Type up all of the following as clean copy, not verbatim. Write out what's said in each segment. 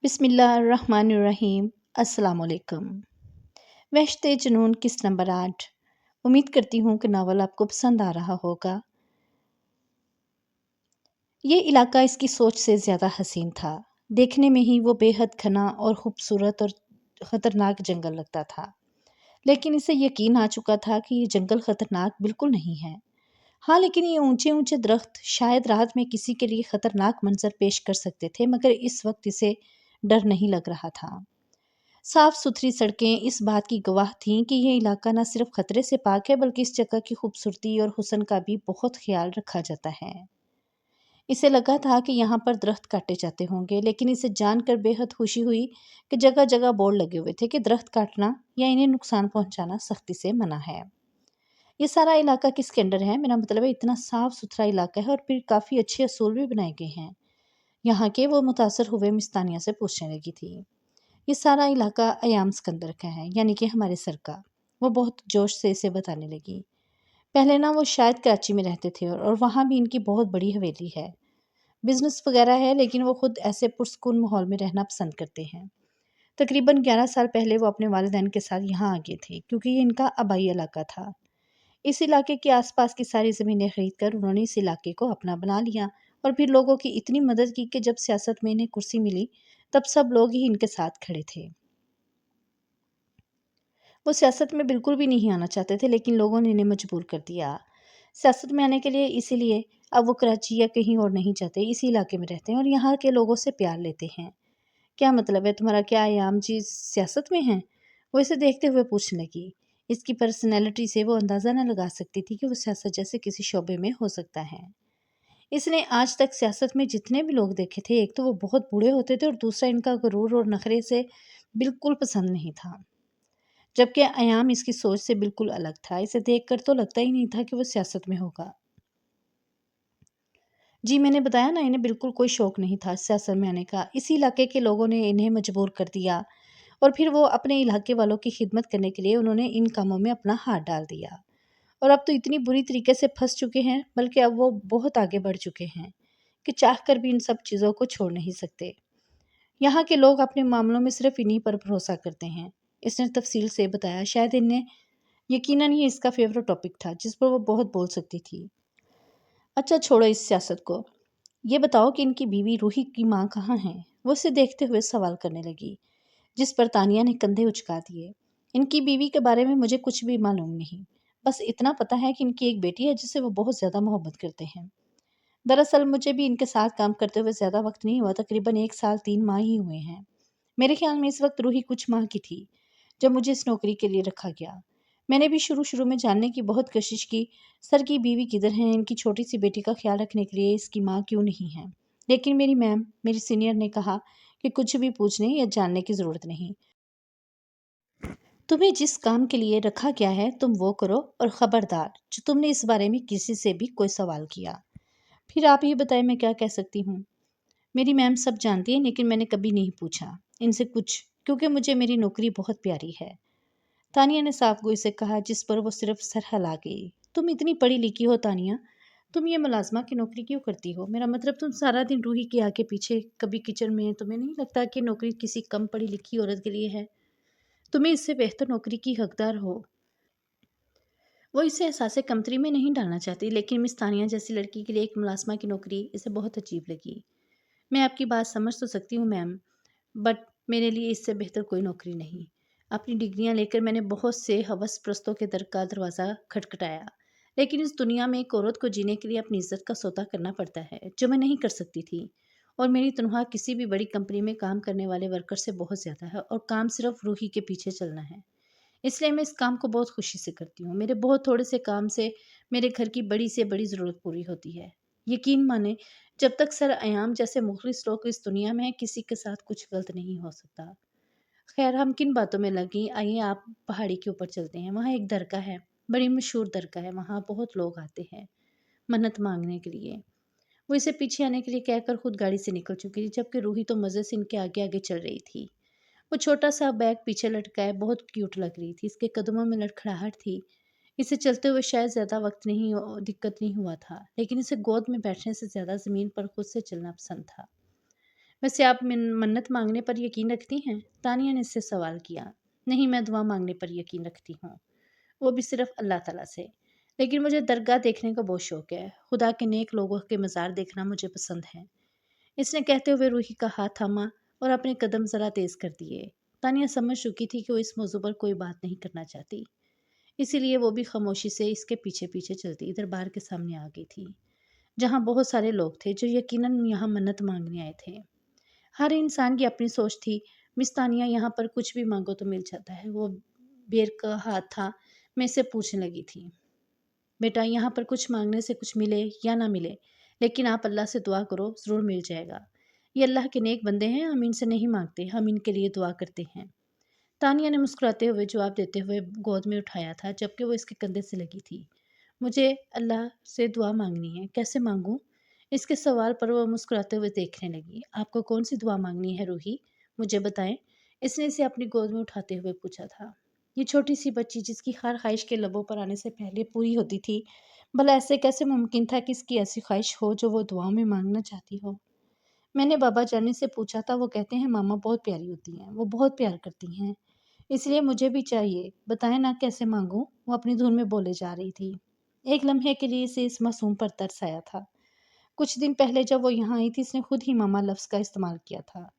बिस्मिल्लाहिर्रहमानिर्रहीम। अस्सलाम वालेकुम। वहशते जुनून किस्त नंबर 8। उम्मीद करती हूँ कि नावल आपको पसंद आ रहा होगा। ये इलाका इसकी सोच से ज़्यादा हसीन था। देखने में ही वो बेहद घना और खूबसूरत और ख़तरनाक जंगल लगता था, लेकिन इसे यकीन आ चुका था कि ये जंगल ख़तरनाक बिल्कुल नहीं है। हाँ, लेकिन ये ऊंचे ऊंचे दरख्त शायद रात में किसी के लिए ख़तरनाक मंजर पेश कर सकते थे, मगर इस वक्त इसे डर नहीं लग रहा था। साफ सुथरी सड़कें इस बात की गवाह थीं कि यह इलाका न सिर्फ खतरे से पाक है, बल्कि इस जगह की खूबसूरती और हुस्न का भी बहुत ख्याल रखा जाता है। इसे लगा था कि यहाँ पर दरख्त काटे जाते होंगे, लेकिन इसे जानकर बेहद खुशी हुई कि जगह जगह बोर्ड लगे हुए थे कि दरख्त काटना या इन्हें नुकसान पहुंचाना सख्ती से मना है। ये सारा इलाका किसके अंडर है? मेरा मतलब है, इतना साफ सुथरा इलाका है और फिर काफ़ी अच्छे असूल भी बनाए गए हैं। यहाँ के वो मुतासर हुए मिस्तानिया से पूछने लगी थी। ये सारा इलाका अयाम सिकंदर का है, यानी कि हमारे सर का। वो बहुत जोश से इसे बताने लगी। पहले ना वो शायद कराची में रहते थे और वहाँ भी इनकी बहुत बड़ी हवेली है, बिजनेस वगैरह है, लेकिन वो खुद ऐसे पुरसकून माहौल में रहना पसंद करते हैं। तकरीबन 11 साल पहले वो अपने वालिदैन के साथ यहाँ आ गए थे, क्योंकि ये इनका आबाई इलाका था। इस इलाके के आसपास की सारी ज़मीनें खरीद कर उन्होंने इस इलाके को अपना बना लिया और फिर लोगों की इतनी मदद की कि जब सियासत में इन्हें कुर्सी मिली, तब सब लोग ही इनके साथ खड़े थे। वो सियासत में बिल्कुल भी नहीं आना चाहते थे, लेकिन लोगों ने इन्हें मजबूर कर दिया सियासत में आने के लिए। इसीलिए अब वो कराची या कहीं और नहीं चाहते, इसी इलाके में रहते हैं और यहाँ के लोगों से प्यार लेते हैं। क्या मतलब है तुम्हारा? क्या आयाम जी सियासत में हैं? वो इसे देखते हुए पूछने लगी। इसकी पर्सनैलिटी से वो अंदाज़ा न लगा सकती थी कि वो सियासत जैसे किसी शोबे में हो सकता है। इसने आज तक सियासत में जितने भी लोग देखे थे, एक तो वो बहुत बूढ़े होते थे और दूसरा इनका गुरूर और नखरे से बिल्कुल पसंद नहीं था। जबकि अयाम इसकी सोच से बिल्कुल अलग था। इसे देखकर तो लगता ही नहीं था कि वो सियासत में होगा। जी, मैंने बताया ना, इन्हें बिल्कुल कोई शौक नहीं था सियासत में आने का। इसी इलाके के लोगों ने इन्हें मजबूर कर दिया और फिर वो अपने इलाके वालों की खिदमत करने के लिए उन्होंने इन कामों में अपना हाथ डाल दिया। और अब तो इतनी बुरी तरीके से फंस चुके हैं, बल्कि अब वो बहुत आगे बढ़ चुके हैं कि चाह कर भी इन सब चीज़ों को छोड़ नहीं सकते। यहाँ के लोग अपने मामलों में सिर्फ इन्हीं पर भरोसा करते हैं। इसने तफसील से बताया। शायद इन्हें यकीनन ये इसका फेवरेट टॉपिक था जिस पर वो बहुत बोल सकती थी। अच्छा, छोड़ो इस सियासत को। ये बताओ कि इनकी बीवी रूही की माँ कहाँ है? वो उसे देखते हुए सवाल करने लगी, जिस पर तानिया ने कंधे उचका दिए। इनकी बीवी के बारे में मुझे कुछ भी मालूम नहीं। बस इतना पता है कि इनकी एक बेटी है जिसे वो बहुत ज़्यादा मोहब्बत करते हैं। दरअसल मुझे भी इनके साथ काम करते हुए ज़्यादा वक्त नहीं हुआ, तकरीबन 1 साल 3 माह ही हुए हैं। मेरे ख्याल में इस वक्त रूही कुछ माह की थी जब मुझे इस नौकरी के लिए रखा गया। मैंने भी शुरू शुरू में जानने की बहुत कोशिश की, सर की बीवी किधर हैं, इनकी छोटी सी बेटी का ख्याल रखने के लिए इसकी माँ क्यों नहीं है। लेकिन मेरी मैम, मेरी सीनियर ने कहा कि कुछ भी पूछने या जानने की ज़रूरत नहीं। तुम्हें जिस काम के लिए रखा गया है तुम वो करो, और ख़बरदार जो तुमने इस बारे में किसी से भी कोई सवाल किया। फिर आप ये बताएं मैं क्या कह सकती हूँ? मेरी मैम सब जानती हैं, लेकिन मैंने कभी नहीं पूछा इनसे कुछ, क्योंकि मुझे मेरी नौकरी बहुत प्यारी है। तानिया ने साफ गोई से कहा, जिस पर वो सिर्फ सर हिला गई। तुम इतनी पढ़ी लिखी हो तानिया, तुम ये मुलाजमा की नौकरी क्यों करती हो? मेरा मतलब तुम सारा दिन रूही के आगे पीछे, कभी किचन में, तुम्हें नहीं लगता कि नौकरी किसी कम पढ़ी लिखी औरत के लिए है? तुम्हें इससे बेहतर नौकरी की हकदार हो। वो इसे एहसास कमतरी में नहीं डालना चाहती, लेकिन मिस तानिया जैसी लड़की के लिए एक मुलाजमा की नौकरी इसे बहुत अजीब लगी। मैं आपकी बात समझ तो सकती हूँ मैम, बट मेरे लिए इससे बेहतर कोई नौकरी नहीं। अपनी डिग्रियां लेकर मैंने बहुत से हवस प्रस्तों के दर का दरवाज़ा खटखटाया, लेकिन इस दुनिया में एक औरत को जीने के लिए अपनी इज्जत का सौदा करना पड़ता है, जो मैं नहीं कर सकती थी। और मेरी तनख्वाह किसी भी बड़ी कंपनी में काम करने वाले वर्कर से बहुत ज़्यादा है, और काम सिर्फ रूही के पीछे चलना है। इसलिए मैं इस काम को बहुत खुशी से करती हूँ। मेरे बहुत थोड़े से काम से मेरे घर की बड़ी से बड़ी ज़रूरत पूरी होती है। यकीन माने, जब तक सर अयाम जैसे मुखलिस लोग इस दुनिया में हैं, किसी के साथ कुछ गलत नहीं हो सकता। खैर, हम किन बातों में लगी, आइए आप पहाड़ी के ऊपर चलते हैं। वहाँ एक दरगाह है, बड़ी मशहूर दरगाह है। वहाँ बहुत लोग आते हैं मन्नत मांगने के लिए। वो इसे पीछे आने के लिए कहकर खुद गाड़ी से निकल चुकी थी, जबकि रूही तो मज़े से इनके आगे आगे चल रही थी। वो छोटा-सा बैग पीछे लटकाए बहुत क्यूट लग रही थी। इसके कदमों में लड़खड़ाहट थी। इसे चलते हुए शायद ज़्यादा वक़्त नहीं दिक्कत नहीं हुआ था, लेकिन इसे गोद में बैठने से ज़्यादा ज़मीन पर खुद से चलना पसंद था। वैसे आप मन्नत मांगने पर यकीन रखती हैं? तानिया ने इससे सवाल किया। नहीं, मैं दुआ मांगने पर यकीन रखती हूँ, वो भी सिर्फ अल्लाह ताला से। लेकिन मुझे दरगाह देखने का बहुत शौक है। खुदा के नेक लोगों के मज़ार देखना मुझे पसंद है। इसने कहते हुए रूही का हाथ थामा और अपने कदम ज़रा तेज़ कर दिए। तानिया समझ चुकी थी कि वो इस मौजू पर कोई बात नहीं करना चाहती, इसीलिए वो भी खामोशी से इसके पीछे पीछे चलती दरबार के सामने आ गई थी, जहाँ बहुत सारे लोग थे जो यकीनन यहाँ मन्नत मांगने आए थे। हर इंसान की अपनी सोच थी। मिस तानिया, यहाँ पर कुछ भी मांगो तो मिल जाता है, वो बेर का हाथ था। मैं इससे पूछने लगी थी, बेटा यहाँ पर कुछ मांगने से कुछ मिले या ना मिले, लेकिन आप अल्लाह से दुआ करो, ज़रूर मिल जाएगा। ये अल्लाह के नेक बंदे हैं, हम इनसे नहीं मांगते, हम इनके लिए दुआ करते हैं। तानिया ने मुस्कुराते हुए जवाब देते हुए गोद में उठाया था, जबकि वो इसके कंधे से लगी थी। मुझे अल्लाह से दुआ मांगनी है, कैसे मांगूं? इसके सवाल पर वह मुस्कुराते हुए देखने लगी। आपको कौन सी दुआ मांगनी है रूही, मुझे बताएं। इसने इसे अपनी गोद में उठाते हुए पूछा था। ये छोटी सी बच्ची जिसकी हर ख्वाहिश के लबों पर आने से पहले पूरी होती थी, भला ऐसे कैसे मुमकिन था कि इसकी ऐसी ख्वाहिश हो जो वो दुआओं में मांगना चाहती हो? मैंने बाबा जानी से पूछा था, वो कहते हैं मामा बहुत प्यारी होती हैं, वो बहुत प्यार करती हैं, इसलिए मुझे भी चाहिए, बताएं ना कैसे मांगूं? वो अपनी धुन में बोले जा रही थी। एक लम्हे के लिए इसे इस मासूम पर तरस आया था। कुछ दिन पहले जब वो यहाँ आई थी, इसने खुद ही मामा लफ्ज़ का इस्तेमाल किया था।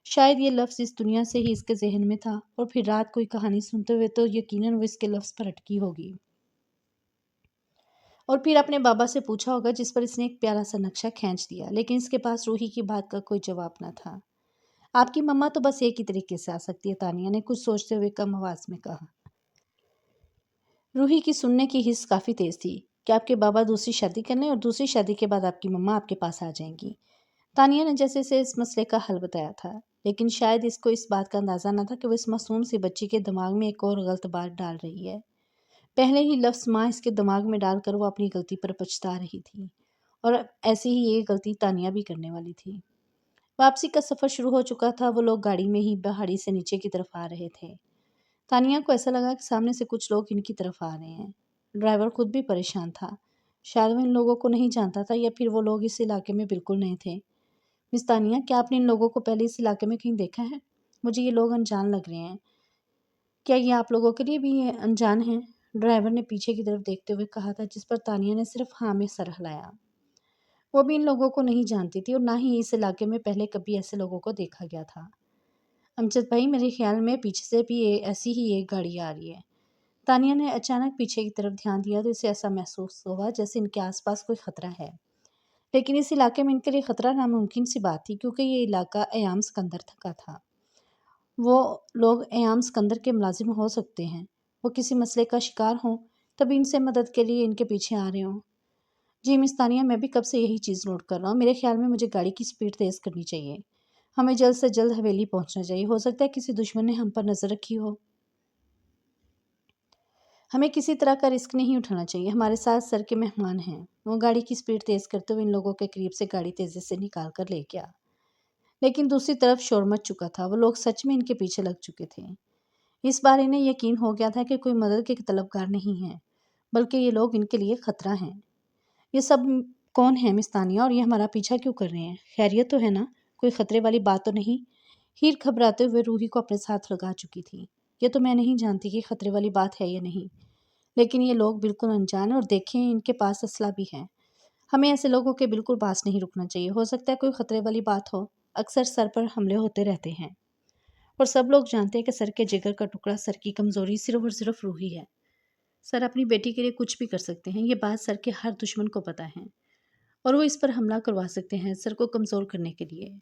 शायद ये लफ्ज़ इस दुनिया से ही इसके जहन में था, और फिर रात कोई कहानी सुनते हुए तो यकीनन वो इसके लफ्ज़ पर अटकी होगी। और फिर अपने बाबा से पूछा होगा, जिस पर इसने एक प्यारा सा नक्शा खींच दिया, लेकिन इसके पास रूही की बात का कोई जवाब न था। आपकी मम्मा तो बस एक ही तरीके से आ सकती है, तानिया ने कुछ सोचते हुए कम आवाज़ में कहा। रूही की सुनने की हिस्स काफ़ी तेज़ थी कि आपके बाबा दूसरी शादी कर लें और दूसरी शादी के बाद आपकी मम्मा आपके पास आ जाएंगी। तानिया ने जैसे से इस मसले का हल बताया था, लेकिन शायद इसको इस बात का अंदाज़ा न था कि वो इस मासूम सी बच्ची के दिमाग में एक और गलत बात डाल रही है। पहले ही लफ्ज़ माँ इसके दिमाग में डालकर वो अपनी गलती पर पछता रही थी, और अब ऐसी ही एक गलती तानिया भी करने वाली थी। वापसी का सफ़र शुरू हो चुका था। वो लोग गाड़ी में ही पहाड़ी से नीचे की तरफ आ रहे थे। तानिया को ऐसा लगा कि सामने से कुछ लोग इनकी तरफ आ रहे हैं। ड्राइवर खुद भी परेशान था। शायद वो इन लोगों को नहीं जानता था, या फिर वो लोग इस इलाके में बिल्कुल नए थे। मिस तानिया, क्या आपने इन लोगों को पहले इस इलाके में कहीं देखा है? मुझे ये लोग अनजान लग रहे हैं। क्या ये आप लोगों के लिए भी ये अनजान हैं? ड्राइवर ने पीछे की तरफ देखते हुए कहा था, जिस पर तानिया ने सिर्फ हाँ में सर हिलाया। वो भी इन लोगों को नहीं जानती थी, और ना ही इस इलाके में पहले कभी ऐसे लोगों को देखा गया था। अमजद भाई, मेरे ख्याल में पीछे से भी ऐसी ही एक गाड़ी आ रही है। तानिया ने अचानक पीछे की तरफ ध्यान दिया तो इसे ऐसा महसूस हुआ जैसे इनके आसपास कोई खतरा है। लेकिन इस इलाके में इनके लिए खतरा नामुमकिन सी बात थी, क्योंकि ये इलाका अयाम सिकंदर का था। वो लोग अयाम सिकंदर के मुलाजिम हो सकते हैं। वो किसी मसले का शिकार हों, तभी इनसे मदद के लिए इनके पीछे आ रहे हों। जी मिस तानिया, मैं भी कब से यही चीज़ नोट कर रहा हूँ। मेरे ख्याल में मुझे गाड़ी की स्पीड तेज़ करनी चाहिए। हमें जल्द से जल्द हवेली पहुँचना चाहिए। हो सकता है किसी दुश्मन ने हम पर नज़र रखी हो। हमें किसी तरह का रिस्क नहीं उठाना चाहिए। हमारे साथ सर के मेहमान हैं। वो गाड़ी की स्पीड तेज़ करते हुए इन लोगों के करीब से गाड़ी तेज़ी से निकाल कर ले गया। लेकिन दूसरी तरफ शोर मच चुका था। वो लोग सच में इनके पीछे लग चुके थे। इस बार इन्हें यकीन हो गया था कि कोई मदद के तलबगार नहीं है, बल्कि ये लोग इनके लिए खतरा हैं। ये सब कौन है मिस तानिया, और ये हमारा पीछा क्यों कर रहे हैं? खैरियत तो है ना? कोई खतरे वाली बात तो नहीं? हीर घबराते हुए रूही को अपने साथ लगा चुकी थी। ये तो मैं नहीं जानती कि खतरे वाली बात है या नहीं, लेकिन ये लोग बिल्कुल अनजान हैं, और देखें इनके पास असला भी है। हमें ऐसे लोगों के बिल्कुल पास नहीं रुकना चाहिए। हो सकता है कोई खतरे वाली बात हो। अक्सर सर पर हमले होते रहते हैं, और सब लोग जानते हैं कि सर के जिगर का टुकड़ा, सर की कमज़ोरी सिर्फ और सिर्फ रूही है। सर अपनी बेटी के लिए कुछ भी कर सकते हैं, ये बात सर के हर दुश्मन को पता है, और वो इस पर हमला करवा सकते हैं सर को कमज़ोर करने के लिए।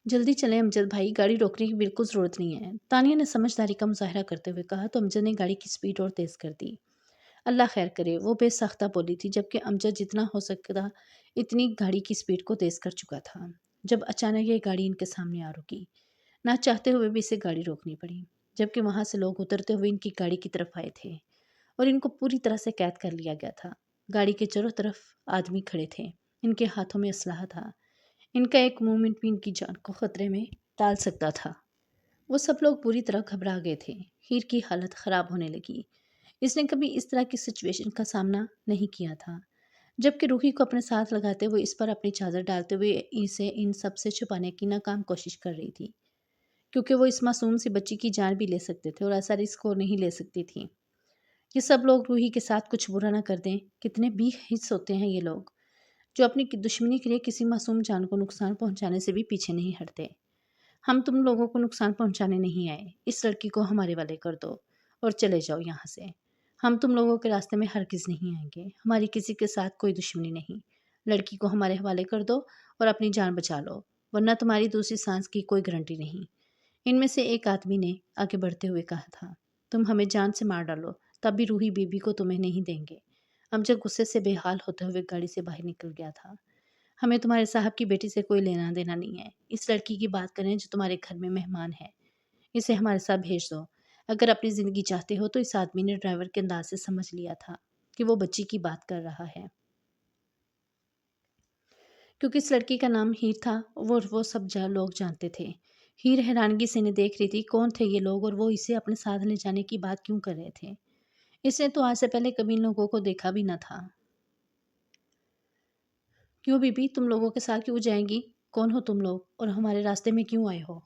जल्दी चलें अमजद भाई, गाड़ी रोकने की बिल्कुल ज़रूरत नहीं है, तानिया ने समझदारी का मुजाहरा करते हुए कहा। तो अमजद ने गाड़ी की स्पीड और तेज़ कर दी। अल्लाह खैर करे, वो बेसख्ता बोली थी, जबकि अमजद जितना हो सकता इतनी गाड़ी की स्पीड को तेज़ कर चुका था। जब अचानक ये गाड़ी इनके सामने आ रुकी, ना चाहते हुए भी इसे गाड़ी रोकनी पड़ी, जबकि वहाँ से लोग उतरते हुए इनकी गाड़ी की तरफ आए थे, और इनको पूरी तरह से कैद कर लिया गया था। गाड़ी के चारों तरफ आदमी खड़े थे। इनके हाथों में असलहा था। इनका एक मूवमेंट भी इनकी जान को खतरे में डाल सकता था। वो सब लोग पूरी तरह घबरा गए थे। हीर की हालत ख़राब होने लगी। इसने कभी इस तरह की सिचुएशन का सामना नहीं किया था। जबकि रूही को अपने साथ लगाते हुए इस पर अपनी चादर डालते हुए इसे इन सब से छुपाने की नाकाम कोशिश कर रही थी, क्योंकि वो इस मासूम सी बच्ची की जान भी ले सकते थे और ऐसा रिस्क वो नहीं ले सकती थी। ये सब लोग रूही के साथ कुछ बुरा ना कर दें, कितने बेहिस होते हैं ये लोग, जो अपनी दुश्मनी के लिए किसी मासूम जान को नुकसान पहुंचाने से भी पीछे नहीं हटते। हम तुम लोगों को नुकसान पहुंचाने नहीं आए, इस लड़की को हमारे वाले कर दो और चले जाओ यहाँ से। हम तुम लोगों के रास्ते में हरगिज नहीं आएंगे, हमारी किसी के साथ कोई दुश्मनी नहीं। लड़की को हमारे हवाले कर दो और अपनी जान बचा लो, वरना तुम्हारी दूसरी सांस की कोई गारंटी नहीं। इनमें से एक आदमी ने आगे बढ़ते हुए कहा था, तुम हमें जान से मार डालो, तब भी रूही बीबी को तुम्हें नहीं देंगे। अमजद गुस्से से बेहाल होते हुए गाड़ी से बाहर निकल गया था। हमें तुम्हारे साहब की बेटी से कोई लेना देना नहीं है। इस लड़की की बात करें जो तुम्हारे घर में मेहमान है, इसे हमारे साथ भेज दो। अगर अपनी ज़िंदगी चाहते हो तो इस आदमी ने ड्राइवर के अंदाज से समझ लिया था कि वो बच्ची की बात कर रहा है, क्योंकि इस लड़की का नाम हीर था। वो सब लोग जानते थे। हीर हैरानगी से इन्हें देख रही थी, कौन थे ये लोग और वो इसे अपने साथ ले जाने की बात क्यों कर रहे थे। इसने तो आज से पहले कभी इन लोगों को देखा भी न था। क्यों बीबी, तुम लोगों के साथ क्यों जाएंगी? कौन हो तुम लोग और हमारे रास्ते में क्यों आए हो?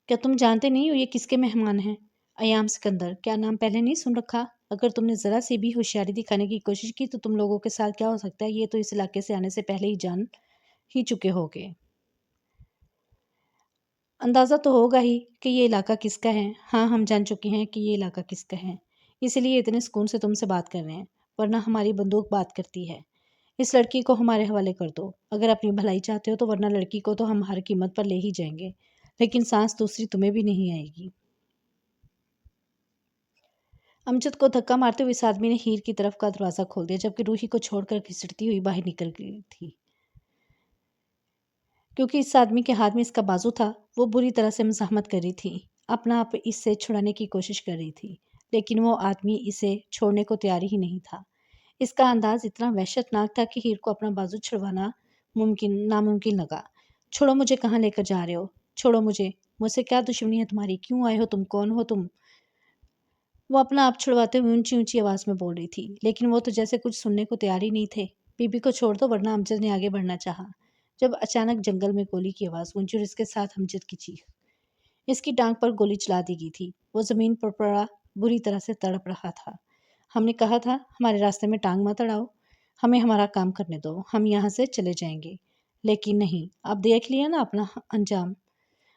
क्या तुम जानते नहीं हो ये किसके मेहमान हैं? अयाम सिकंदर, क्या नाम पहले नहीं सुन रखा? अगर तुमने ज़रा सी भी होशियारी दिखाने की कोशिश की तो तुम लोगों के साथ क्या हो सकता है ये तो इस इलाके से आने से पहले ही जान ही चुके होगे। अंदाज़ा तो होगा ही कि ये इलाका किसका है। हाँ, हम जान चुके हैं कि ये इलाका किसका है, इसलिए इतने सुकून से तुमसे बात कर रहे हैं, वरना हमारी बंदूक बात करती है। इस लड़की को हमारे हवाले कर दो, अगर अपनी भलाई चाहते हो तो, वरना लड़की को तो हम हर कीमत पर ले ही जाएंगे, लेकिन सांस दूसरी तुम्हें भी नहीं आएगी। अमजद को धक्का मारते हुए इस आदमी ने हीर की तरफ का दरवाज़ा खोल दिया, जबकि रूही को छोड़कर घिसटती हुई बाहर निकल गई थी। क्योंकि इस आदमी के हाथ में इसका बाजू था, वो बुरी तरह से मज़ाहमत कर रही थी, अपना आप इससे छुड़ाने की कोशिश कर रही थी, लेकिन वो आदमी इसे छोड़ने को तैयार ही नहीं था। इसका अंदाज इतना वहशतनाक था कि हीर को अपना बाजू छुड़वाना नामुमकिन लगा। छोड़ो मुझे, कहाँ लेकर जा रहे हो? छोड़ो मुझे, मुझसे क्या दुश्मनी है तुम्हारी? क्यों आए हो तुम? कौन हो तुम? वो अपना आप छुड़वाते हुए ऊंची-ऊंची आवाज़ में बोल रही थी, लेकिन वो तो जैसे कुछ सुनने को तैयार ही नहीं थे। बीबी को छोड़ दो, वरना अमजद ने आगे बढ़ना चाहा, जब अचानक जंगल में गोली की आवाज़ गूंजी और इसके साथ अमजद की चीख। इसकी टांग पर गोली चला दी गई थी। वो ज़मीन पर पड़ा बुरी तरह से तड़प रहा था। हमने कहा था हमारे रास्ते में टांग मत अड़ाओ, हमें हमारा काम करने दो, हम यहाँ से चले जाएंगे। लेकिन नहीं, अब देख लिया ना अपना अंजाम।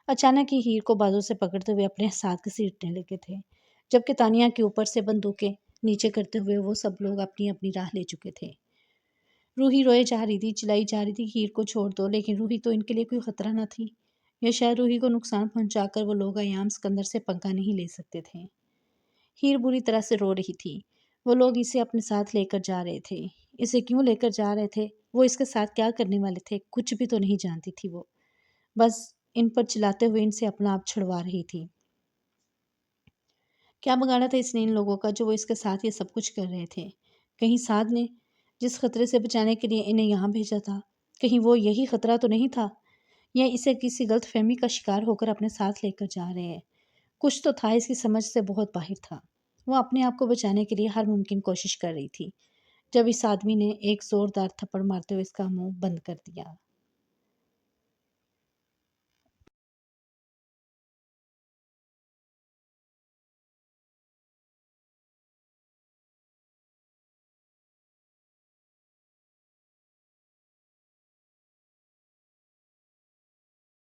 अचानक ही हीर को बाजू से पकड़ते हुए अपने साथ घसीटने लगे थे, जबकि तानिया के ऊपर से बंदूकें नीचे करते हुए वो सब लोग अपनी अपनी राह ले चुके थे। रूही रोए जा रही थी, चिल्लाई जा रही थी, हीर को छोड़ दो, लेकिन रूही तो इनके लिए कोई खतरा न थी। या शायद रूही को नुकसान पहुंचाकर वो लोग अयाम सिकंदर से पंगा नहीं ले सकते थे। हीर बुरी तरह से रो रही थी। वो लोग इसे अपने साथ लेकर जा रहे थे। इसे क्यों लेकर जा रहे थे? वो इसके साथ क्या करने वाले थे? कुछ भी तो नहीं जानती थी वो। बस इन पर चिल्लाते हुए इनसे अपना आप छुड़वा रही थी। क्या बगाड़ा था इसने इन लोगों का जो वो इसके साथ ये सब कुछ कर रहे थे? कहीं साध ने जिस खतरे से बचाने के लिए इन्हें यहाँ भेजा था, कहीं वो यही खतरा तो नहीं था? या इसे किसी गलतफहमी का शिकार होकर अपने साथ लेकर जा रहे हैं? कुछ तो था, इसकी समझ से बहुत बाहर था। वो अपने आप को बचाने के लिए हर मुमकिन कोशिश कर रही थी, जब इस आदमी ने एक जोरदार थप्पड़ मारते हुए इसका मुंह बंद कर दिया।